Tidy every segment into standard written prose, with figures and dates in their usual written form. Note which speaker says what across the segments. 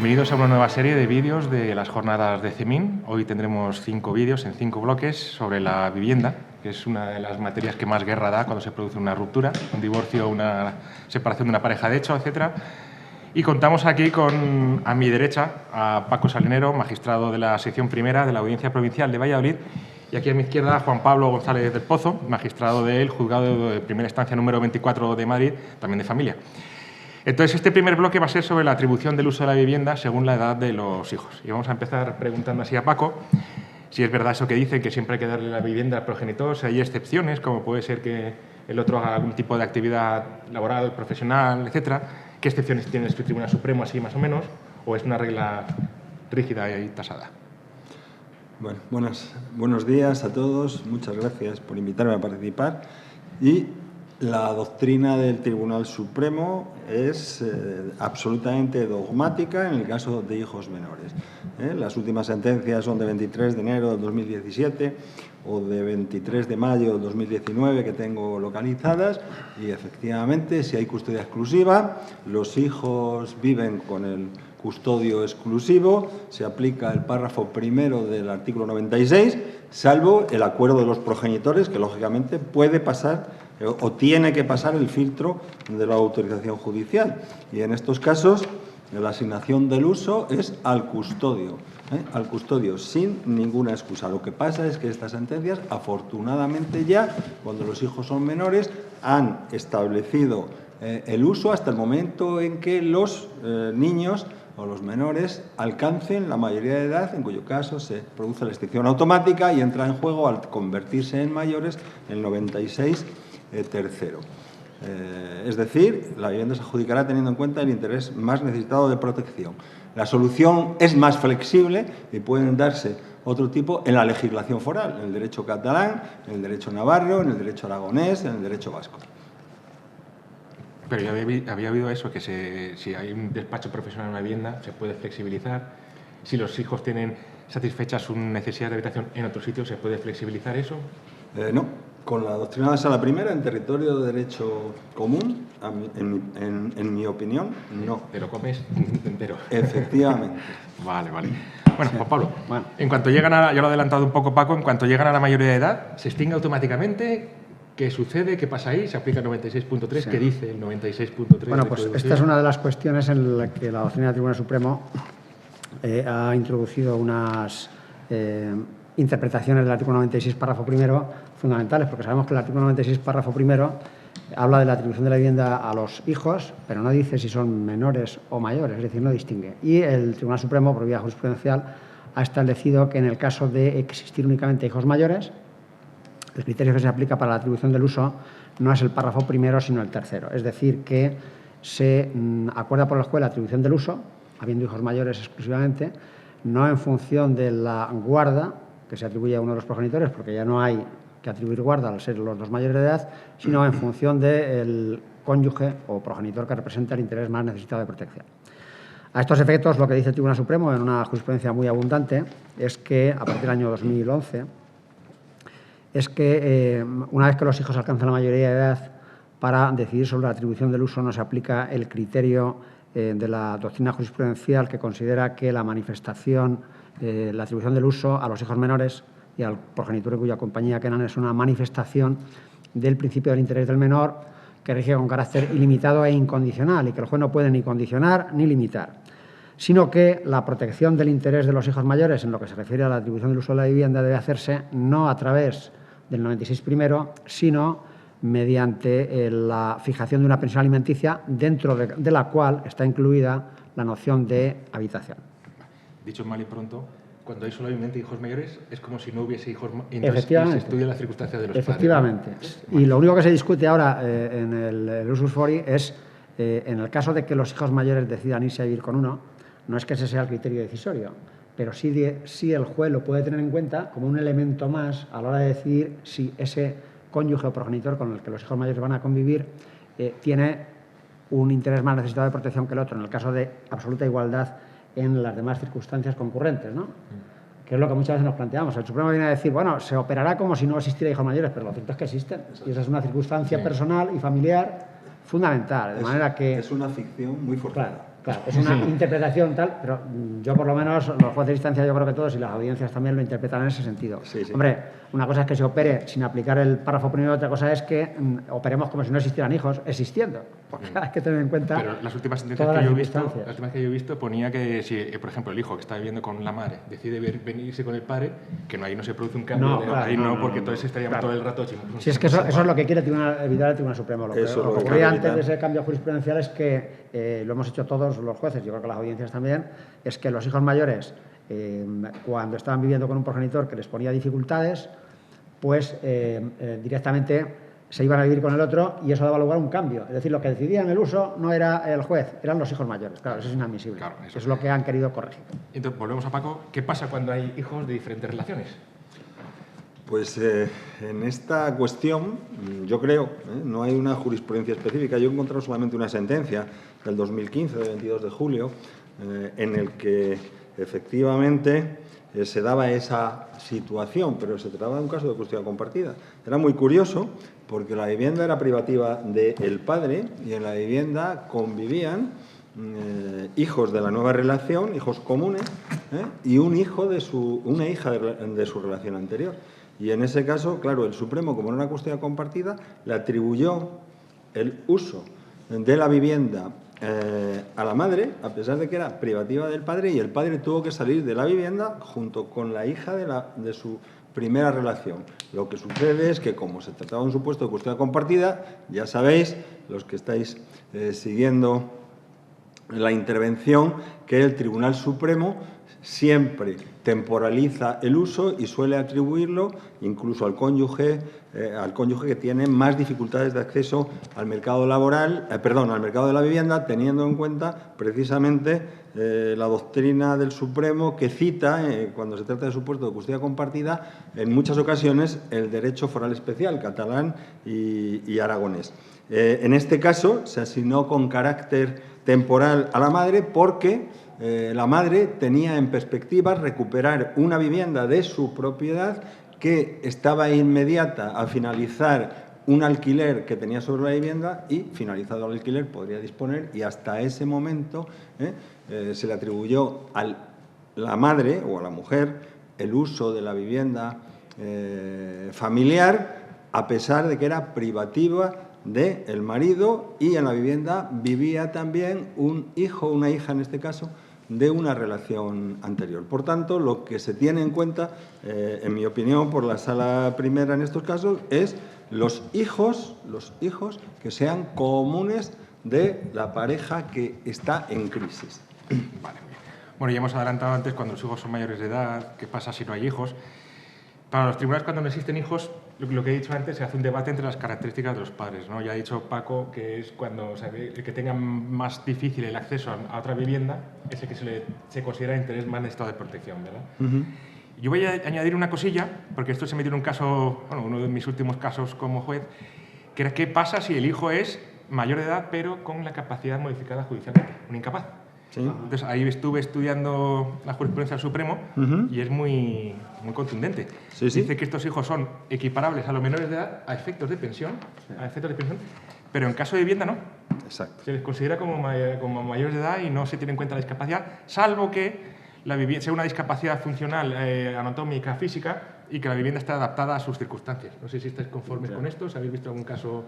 Speaker 1: Bienvenidos a una nueva serie de vídeos de las jornadas de CEMIN. Hoy tendremos 5 vídeos en 5 bloques sobre la vivienda, que es una de las materias que más guerra da cuando se produce una ruptura, un divorcio, una separación de una pareja de hecho, etc. Y contamos aquí con, a mi derecha, a Paco Salinero, magistrado de la sección primera de la Audiencia Provincial de Valladolid, y aquí a mi izquierda, Juan Pablo González del Pozo, magistrado del Juzgado de Primera Instancia número 24 de Madrid, también de familia. Entonces, este primer bloque va a ser sobre la atribución del uso de la vivienda según la edad de los hijos. Y vamos a empezar preguntando así a Paco si es verdad eso que dicen, que siempre hay que darle la vivienda al progenitor, si hay excepciones, como puede ser que el otro haga algún tipo de actividad laboral, profesional, etcétera. ¿Qué excepciones tiene el Tribunal Supremo, así más o menos? ¿O es una regla rígida y tasada?
Speaker 2: Bueno, buenos días a todos. Muchas gracias por invitarme a participar. Y la doctrina del Tribunal Supremo es absolutamente dogmática en el caso de hijos menores. Las últimas sentencias son de 23 de enero de 2017 o de 23 de mayo de 2019 que tengo localizadas, y efectivamente, si hay custodia exclusiva, los hijos viven con el custodio exclusivo, se aplica el párrafo primero del artículo 96, salvo el acuerdo de los progenitores, que lógicamente puede pasar o tiene que pasar el filtro de la autorización judicial. Y en estos casos, la asignación del uso es al custodio sin ninguna excusa. Lo que pasa es que estas sentencias, afortunadamente ya, cuando los hijos son menores, han establecido el uso hasta el momento en que los niños o los menores alcancen la mayoría de edad, en cuyo caso se produce la extinción automática y entra en juego, al convertirse en mayores, el 96 tercero. Es decir, la vivienda se adjudicará teniendo en cuenta el interés más necesitado de protección. La solución es más flexible y pueden darse otro tipo en la legislación foral, en el derecho catalán, en el derecho navarro, en el derecho aragonés, en el derecho vasco.
Speaker 1: Pero ya había habido eso, que si hay un despacho profesional en una vivienda, se puede flexibilizar. Si los hijos tienen satisfecha su necesidad de habitación en otro sitio, ¿se puede flexibilizar eso?
Speaker 2: No. Con la doctrina de Sala Primera, en territorio de derecho común, en mi opinión, no.
Speaker 1: ¿Te lo comes entero?
Speaker 2: Efectivamente.
Speaker 1: Vale. Bueno, Juan Pablo, en cuanto llegan ya lo ha adelantado un poco Paco, en cuanto llegan a la mayoría de edad, ¿se extingue automáticamente? ¿Qué sucede? ¿Qué pasa ahí? ¿Se aplica el 96.3? Sí. ¿Qué dice el 96.3?
Speaker 3: Bueno, pues esta es una de las cuestiones en la que la doctrina del Tribunal Supremo ha introducido unas interpretaciones del artículo 96, párrafo primero, fundamentales, porque sabemos que el artículo 96, párrafo primero, habla de la atribución de la vivienda a los hijos, pero no dice si son menores o mayores, es decir, no distingue. Y el Tribunal Supremo, por vía jurisprudencial, ha establecido que en el caso de existir únicamente hijos mayores, el criterio que se aplica para la atribución del uso no es el párrafo primero, sino el tercero. Es decir, que se acuerda por el juez la atribución del uso, habiendo hijos mayores exclusivamente, no en función de la guarda que se atribuye a uno de los progenitores, porque ya no hay que atribuir guarda al ser los dos mayores de edad, sino en función del cónyuge o progenitor que representa el interés más necesitado de protección. A estos efectos, lo que dice el Tribunal Supremo en una jurisprudencia muy abundante es que, a partir del año 2011, es que una vez que los hijos alcanzan la mayoría de edad, para decidir sobre la atribución del uso no se aplica el criterio de la doctrina jurisprudencial que considera que la manifestación, la atribución del uso a los hijos menores y al progenitor cuya compañía quedan es una manifestación del principio del interés del menor que rige con carácter ilimitado e incondicional y que el juez no puede ni condicionar ni limitar, sino que la protección del interés de los hijos mayores en lo que se refiere a la atribución del uso de la vivienda debe hacerse no a través del 96 primero, sino mediante la fijación de una pensión alimenticia dentro de la cual está incluida la noción de habitación.
Speaker 1: Dicho mal y pronto, cuando hay solamente hijos mayores, es como si no hubiese hijos mayores.
Speaker 3: Efectivamente.
Speaker 1: Se estudia la circunstancia de los
Speaker 3: Efectivamente.
Speaker 1: padres.
Speaker 3: Y lo único que se discute ahora en el usus fori es, en el caso de que los hijos mayores decidan irse a vivir con uno, no es que ese sea el criterio decisorio, pero sí el juez lo puede tener en cuenta como un elemento más a la hora de decidir si ese cónyuge o progenitor con el que los hijos mayores van a convivir tiene un interés más necesitado de protección que el otro, en el caso de absoluta igualdad en las demás circunstancias concurrentes, ¿no? Que es lo que muchas veces nos planteamos. El Supremo viene a decir, bueno, se operará como si no existiera hijos mayores, pero lo cierto es que existen. Y esa es una circunstancia personal y familiar fundamental. De manera que
Speaker 2: es una ficción muy forzada.
Speaker 3: Claro, es una interpretación tal, pero yo por lo menos, los jueces de instancia, yo creo que todos y las audiencias también lo interpretan en ese sentido.
Speaker 2: Sí, sí.
Speaker 3: Hombre, una cosa es que se opere sin aplicar el párrafo primero, otra cosa es que operemos como si no existieran hijos, existiendo. Porque hay que tener en cuenta.
Speaker 1: Pero las últimas sentencias que yo he visto ponía que si, por ejemplo, el hijo que está viviendo con la madre decide venirse con el padre, que ahí no se produce un cambio. Ahí no, porque entonces estaríamos todo el rato.
Speaker 3: Si es que eso es lo que quiere evitar el Tribunal Supremo. Lo que ocurría antes de ese cambio jurisprudencial es que lo hemos hecho todos los jueces, yo creo que las audiencias también, es que los hijos mayores, cuando estaban viviendo con un progenitor que les ponía dificultades, pues directamente se iban a vivir con el otro y eso daba lugar a un cambio. Es decir, lo que decidía en el uso no era el juez, eran los hijos mayores. Claro, eso es inadmisible. Claro, eso es lo que han querido corregir.
Speaker 1: Entonces, volvemos a Paco. ¿Qué pasa cuando hay hijos de diferentes relaciones?
Speaker 2: Pues en esta cuestión, yo creo, no hay una jurisprudencia específica. Yo he encontrado solamente una sentencia del 2015, del 22 de julio, en el que efectivamente se daba esa situación, pero se trataba de un caso de custodia compartida. Era muy curioso porque la vivienda era privativa del padre y en la vivienda convivían hijos de la nueva relación, hijos comunes, y una hija de su relación anterior. Y en ese caso, claro, el Supremo, como era una custodia compartida, le atribuyó el uso de la vivienda a la madre, a pesar de que era privativa del padre, y el padre tuvo que salir de la vivienda junto con la hija de su primera relación. Lo que sucede es que, como se trataba de un supuesto de custodia compartida, ya sabéis, los que estáis siguiendo la intervención, que el Tribunal Supremo siempre temporaliza el uso y suele atribuirlo incluso al cónyuge que tiene más dificultades de acceso al mercado laboral, al mercado de la vivienda, teniendo en cuenta precisamente la doctrina del Supremo que cita, cuando se trata de supuesto de custodia compartida, en muchas ocasiones el derecho foral especial catalán y aragonés. En este caso se asignó con carácter temporal a la madre porque la madre tenía en perspectiva recuperar una vivienda de su propiedad que estaba inmediata a finalizar un alquiler que tenía sobre la vivienda y, finalizado el alquiler, podría disponer, y hasta ese momento se le atribuyó a la madre o a la mujer el uso de la vivienda familiar, a pesar de que era privativa del marido, y en la vivienda vivía también un hijo, una hija en este caso, de una relación anterior. Por tanto, lo que se tiene en cuenta, en mi opinión, por la Sala Primera en estos casos, es los hijos que sean comunes de la pareja que está en crisis.
Speaker 1: Vale. Bueno, ya hemos adelantado antes, cuando los hijos son mayores de edad, ¿qué pasa si no hay hijos? Para los tribunales, cuando no existen hijos, lo que he dicho antes, se hace un debate entre las características de los padres, ¿no? Ya ha dicho Paco que es cuando el que tenga más difícil el acceso a otra vivienda es el que se considera interés más de estado de protección, ¿verdad? Yo voy a añadir una cosilla, porque esto se metió en un caso, bueno, uno de mis últimos casos como juez, que era qué pasa si el hijo es mayor de edad pero con la capacidad modificada judicialmente, un incapaz. ¿Sí? Entonces ahí estuve estudiando la jurisprudencia del Supremo y es muy contundente. Sí, sí. Dice que estos hijos son equiparables a los menores de edad a efectos de pensión, pero en caso de vivienda no.
Speaker 2: Exacto.
Speaker 1: Se les considera como mayores de edad y no se tiene en cuenta la discapacidad, salvo que la vivienda sea una discapacidad funcional, anatómica, física, y que la vivienda esté adaptada a sus circunstancias. No sé si estáis conformes con esto, si habéis visto algún caso.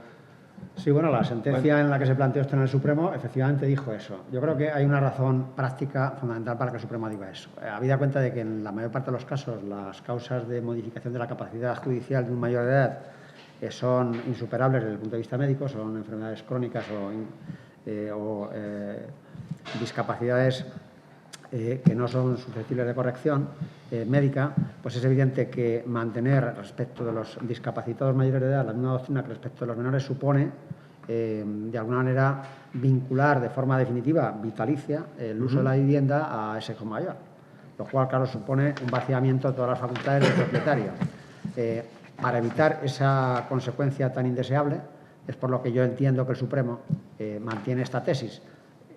Speaker 3: Sí, bueno, la sentencia en la que se planteó esto en el Supremo efectivamente dijo eso. Yo creo que hay una razón práctica fundamental para que el Supremo diga eso. Habida cuenta de que en la mayor parte de los casos las causas de modificación de la capacidad judicial de un mayor de edad son insuperables desde el punto de vista médico, son enfermedades crónicas o discapacidades que no son susceptibles de corrección médica, pues es evidente que mantener respecto de los discapacitados mayores de edad la misma doctrina que respecto de los menores supone, de alguna manera, vincular de forma definitiva, vitalicia, el uso de la vivienda a ese hijo mayor, lo cual, claro, supone un vaciamiento de todas las facultades del propietario. Para evitar esa consecuencia tan indeseable, es por lo que yo entiendo que el Supremo mantiene esta tesis.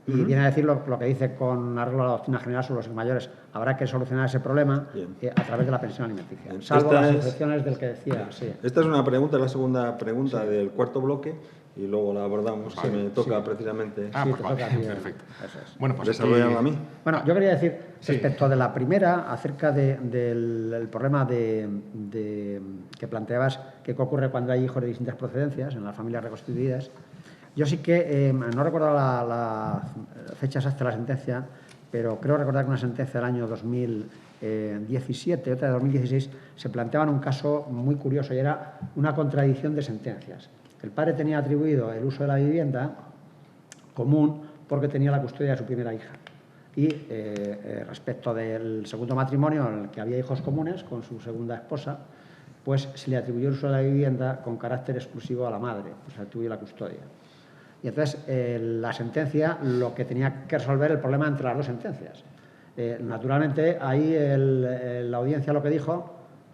Speaker 3: Y viene a decir lo que dice con arreglo a la doctrina general sobre los hijos mayores. Habrá que solucionar ese problema a través de la pensión alimenticia, salvo las excepciones del que decía. Sí.
Speaker 2: Esta es una pregunta, la segunda pregunta del cuarto bloque, y luego la abordamos,
Speaker 1: Vale,
Speaker 2: que me toca
Speaker 3: sí.
Speaker 2: precisamente
Speaker 1: Ah,
Speaker 3: Sí,
Speaker 1: pues
Speaker 3: te
Speaker 1: vale,
Speaker 3: toca a ti,
Speaker 1: perfecto.
Speaker 3: eso es.
Speaker 1: Bueno, pues
Speaker 2: desarrollarla a
Speaker 1: aquí...
Speaker 2: mí.
Speaker 3: Bueno, yo quería decir,
Speaker 1: Sí.
Speaker 3: respecto de la primera, acerca del problema que planteabas, que ocurre cuando hay hijos de distintas procedencias en las familias reconstituidas. Yo sí que, no recuerdo la fecha exacta de la sentencia, pero creo recordar que una sentencia del año 2017, otra de 2016, se planteaba en un caso muy curioso y era una contradicción de sentencias. El padre tenía atribuido el uso de la vivienda común porque tenía la custodia de su primera hija. Y respecto del segundo matrimonio, en el que había hijos comunes con su segunda esposa, pues se le atribuyó el uso de la vivienda con carácter exclusivo a la madre, pues se atribuyó la custodia. Y entonces la sentencia lo que tenía que resolver el problema entre las dos sentencias. Naturalmente, ahí la audiencia lo que dijo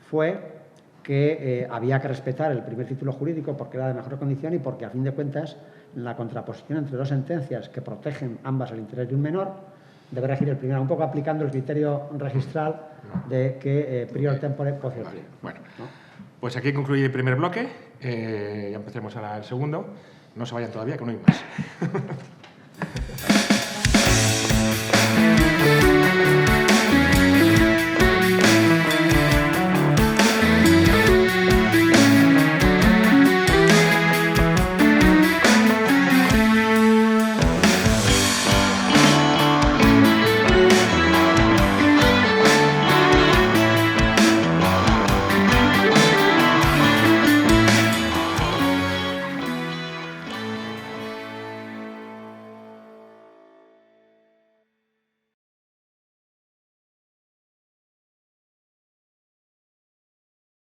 Speaker 3: fue que había que respetar el primer título jurídico porque era de mejor condición y porque, a fin de cuentas, la contraposición entre dos sentencias que protegen ambas el interés de un menor debe regir el primero, un poco aplicando el criterio registral de que prior tempore post
Speaker 1: Vale,
Speaker 3: iure.
Speaker 1: bueno,
Speaker 3: ¿No?
Speaker 1: pues aquí concluye el primer bloque. Ya empezaremos ahora el segundo. No se vayan todavía, que no hay más.